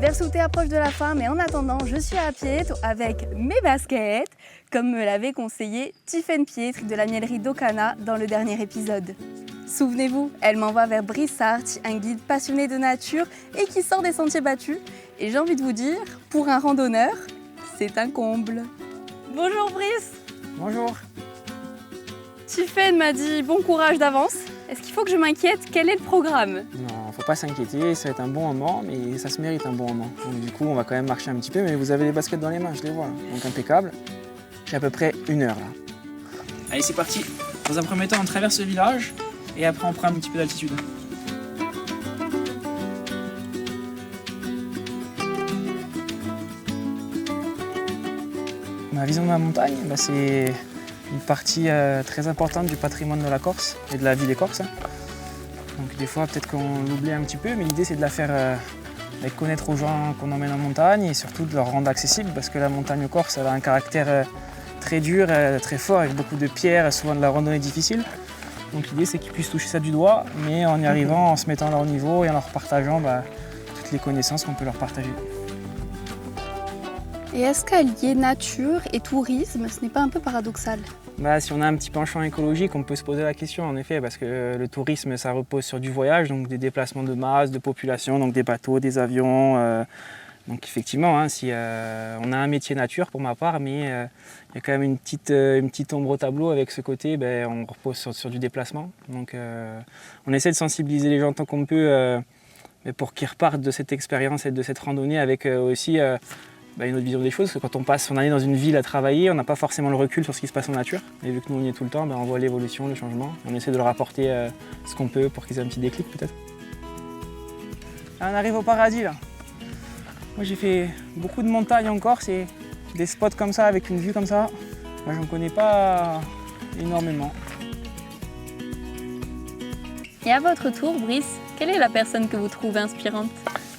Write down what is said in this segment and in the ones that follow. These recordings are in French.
Versouté approche de la fin, mais en attendant, je suis à Piètre avec mes baskets, comme me l'avait conseillé Tiffaine Pietri de la miellerie d'Ocana dans le dernier épisode. Souvenez-vous, elle m'envoie vers Brissart, un guide passionné de nature et qui sort des sentiers battus. Et j'ai envie de vous dire, pour un randonneur, c'est un comble. Bonjour Brice. Bonjour. Tiffaine m'a dit bon courage d'avance. Est-ce qu'il faut que je m'inquiète? Quel est le programme? Non, faut pas s'inquiéter, ça va être un bon moment, mais ça se mérite un bon moment. Donc, du coup, on va quand même marcher un petit peu, mais vous avez les baskets dans les mains, je les vois. Donc impeccable. J'ai à peu près 1 heure là. Allez, c'est parti. Dans un premier temps, on traverse le village et après on prend un petit peu d'altitude. Ma vision de la montagne, c'est une partie très importante du patrimoine de la Corse et de la vie des Corses. Donc des fois peut-être qu'on l'oublie un petit peu, mais l'idée c'est de la faire connaître aux gens qu'on emmène en montagne et surtout de leur rendre accessible parce que la montagne corse elle a un caractère très dur, très fort avec beaucoup de pierres, souvent de la randonnée difficile. Donc l'idée c'est qu'ils puissent toucher ça du doigt, mais en y arrivant, en se mettant à leur niveau et en leur partageant toutes les connaissances qu'on peut leur partager. Et est-ce qu'allier nature et tourisme, ce n'est pas un peu paradoxal? Si on a un petit penchant écologique, on peut se poser la question en effet, parce que le tourisme ça repose sur du voyage, donc des déplacements de masse, de population, donc des bateaux, des avions. Donc effectivement, si on a un métier nature pour ma part, mais il y a quand même une petite ombre au tableau avec ce côté, on repose sur du déplacement. Donc on essaie de sensibiliser les gens tant qu'on peut pour qu'ils repartent de cette expérience et de cette randonnée avec aussi une autre vision des choses, parce que quand on passe son année dans une ville à travailler, on n'a pas forcément le recul sur ce qui se passe en nature. Et vu que nous on y est tout le temps, on voit l'évolution, le changement. On essaie de leur apporter ce qu'on peut pour qu'ils aient un petit déclic peut-être. Là, on arrive au paradis là. Moi j'ai fait beaucoup de montagnes en Corse et des spots comme ça, avec une vue comme ça, moi j'en connais pas énormément. Et à votre tour, Brice, quelle est la personne que vous trouvez inspirante?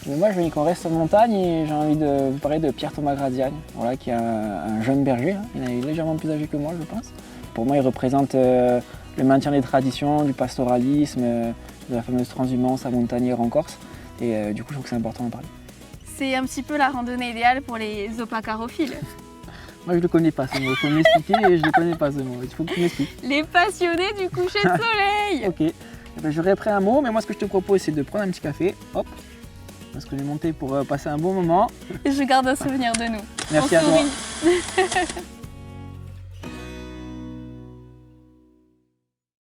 Moi je veux qu'on reste en montagne et j'ai envie de vous parler de Pierre-Thomas Graziani, qui est un jeune berger, il est légèrement plus âgé que moi je pense. Pour moi il représente le maintien des traditions, du pastoralisme, de la fameuse transhumance à montagnère en Corse et du coup je trouve que c'est important d'en parler. C'est un petit peu la randonnée idéale pour les opacarophiles. Moi je le connais pas ce mot, il faut m'expliquer et je le connais pas ce mot, il faut que tu m'expliques. Les passionnés du coucher de soleil. Ok, j'aurais pris un mot, mais moi ce que je te propose c'est de prendre un petit café, hop. Parce que j'ai monté pour passer un bon moment. Je garde un souvenir de nous. Merci On à toi. sourit.